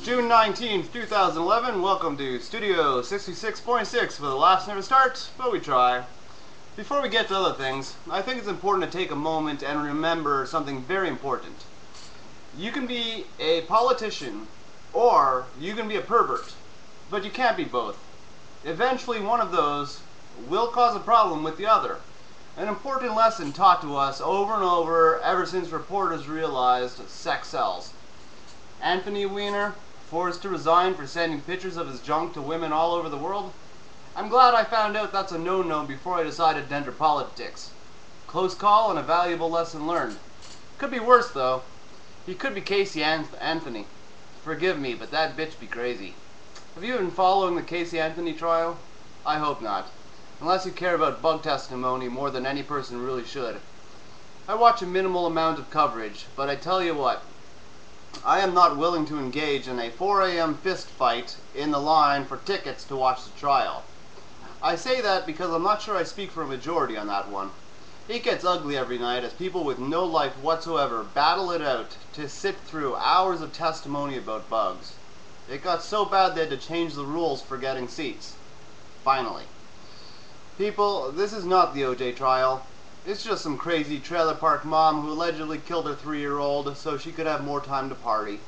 June 19th, 2011. Welcome to Studio 66.6 for the laughs never start, but we try. Before we get to other things, I think it's important to take a moment and remember something very important. You can be a politician, or you can be a pervert, but you can't be both. Eventually one of those will cause a problem with the other. An important lesson taught to us over and over ever since reporters realized sex sells. Anthony Weiner, forced to resign for sending pictures of his junk to women all over the world. I'm glad I found out that's a no-no before I decided to enter politics. Close call and a valuable lesson learned. Could be worse though. He could be Casey Anthony. Forgive me, but that bitch be crazy. Have you been following the Casey Anthony trial? I hope not. Unless you care about bug testimony more than any person really should. I watch a minimal amount of coverage, but I tell you what, I am not willing to engage in a 4 a.m. fist fight in the line for tickets to watch the trial. I say that because I'm not sure I speak for a majority on that one. It gets ugly every night as people with no life whatsoever battle it out to sit through hours of testimony about bugs. It got so bad they had to change the rules for getting seats. Finally. People, this is not the OJ trial. It's just some crazy trailer park mom who allegedly killed her 3-year-old so she could have more time to party.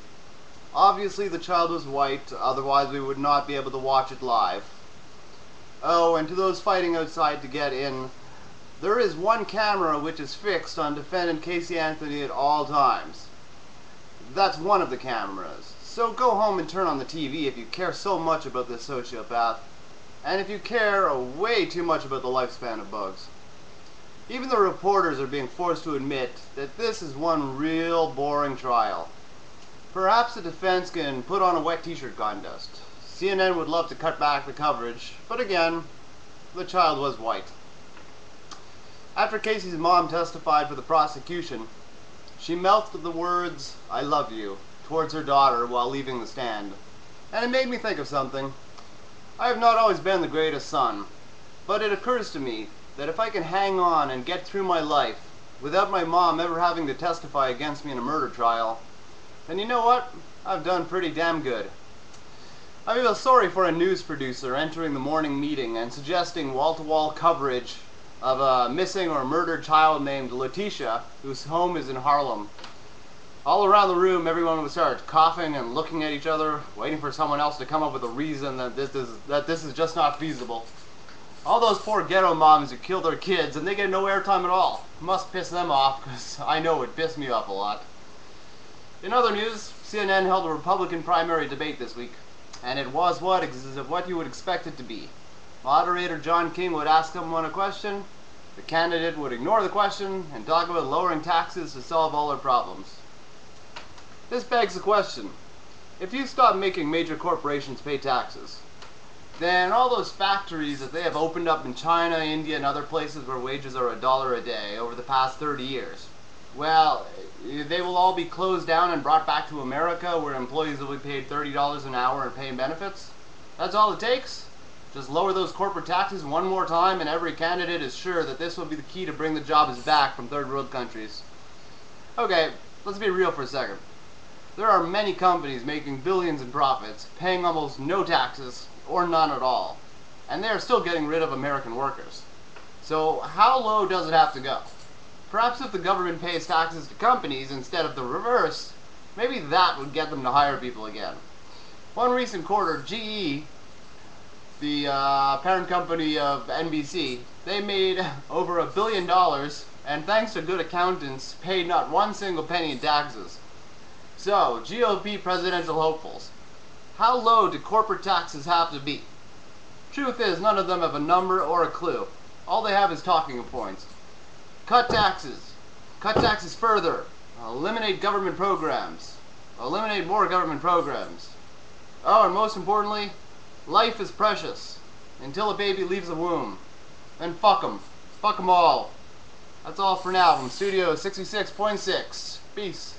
Obviously the child was white, otherwise we would not be able to watch it live. Oh, and to those fighting outside to get in, there is one camera which is fixed on defendant Casey Anthony at all times. That's one of the cameras. So go home and turn on the TV if you care so much about this sociopath. And if you care way too much about the lifespan of bugs. Even the reporters are being forced to admit that this is one real boring trial. Perhaps the defense can put on a wet t-shirt contest. CNN would love to cut back the coverage, but again, the child was white. After Casey's mom testified for the prosecution, she mouthed the words, "I love you," towards her daughter while leaving the stand. And it made me think of something. I have not always been the greatest son, but it occurs to me that if I can hang on and get through my life without my mom ever having to testify against me in a murder trial, then you know what? I've done pretty damn good. I feel sorry for a news producer entering the morning meeting and suggesting wall-to-wall coverage of a missing or murdered child named Letitia, whose home is in Harlem. All around the room, everyone would start coughing and looking at each other, waiting for someone else to come up with a reason that this is just not feasible. All those poor ghetto moms who kill their kids and they get no airtime at all. Must piss them off, because I know it pissed me off a lot. In other news, CNN held a Republican primary debate this week, and it was what you would expect it to be. Moderator John King would ask someone a question, the candidate would ignore the question, and talk about lowering taxes to solve all our problems. This begs the question, if you stop making major corporations pay taxes, then all those factories that they have opened up in China, India, and other places where wages are $1 a day over the past 30 years, well, they will all be closed down and brought back to America where employees will be paid $30 an hour and paying benefits? That's all it takes? Just lower those corporate taxes one more time and every candidate is sure that this will be the key to bring the jobs back from third world countries. Okay, let's be real for a second. There are many companies making billions in profits, paying almost no taxes, or none at all. And they are still getting rid of American workers. So how low does it have to go? Perhaps if the government pays taxes to companies instead of the reverse, maybe that would get them to hire people again. One recent quarter, GE, the parent company of NBC, they made over $1 billion and thanks to good accountants paid not one single penny in taxes. So, GOP presidential hopefuls, how low do corporate taxes have to be? Truth is, none of them have a number or a clue. All they have is talking points. Cut taxes. Cut taxes further. Eliminate government programs. Eliminate more government programs. Oh, and most importantly, life is precious. Until a baby leaves the womb. Then fuck them. Fuck them all. That's all for now from Studio 66.6. Peace.